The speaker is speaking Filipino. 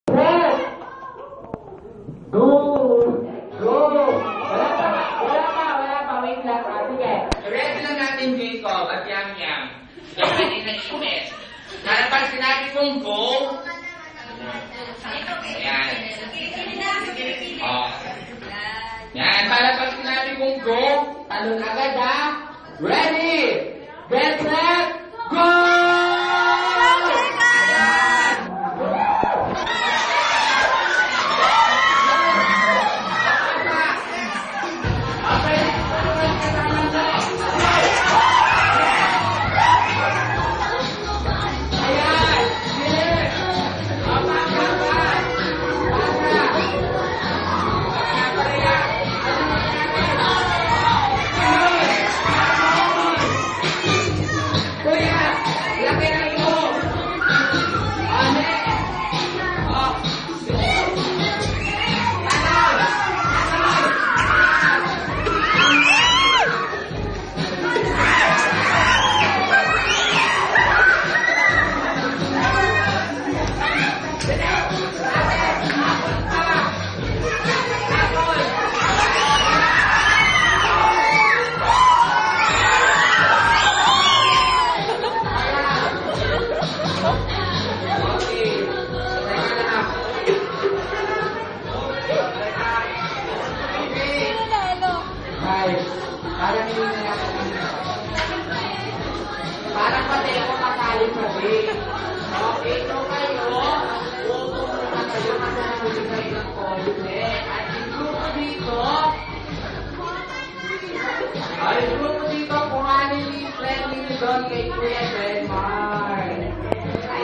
Go! Go! Wala pa. Wait lang. Sige. Ready lang natin, Jacob at Yam-Yam. Yung kanina ipit. Para sinabi kong go, ayan. Yan, para pag sinabi kong go, talon agad ha. Ready! Get set! Go! Parang pati ako makalim kasi. Okay, so kayo, upo muna kayo kasi nagbibigay ng konti. At yung grupo dito, kung ano yung friendly doon kay Kuya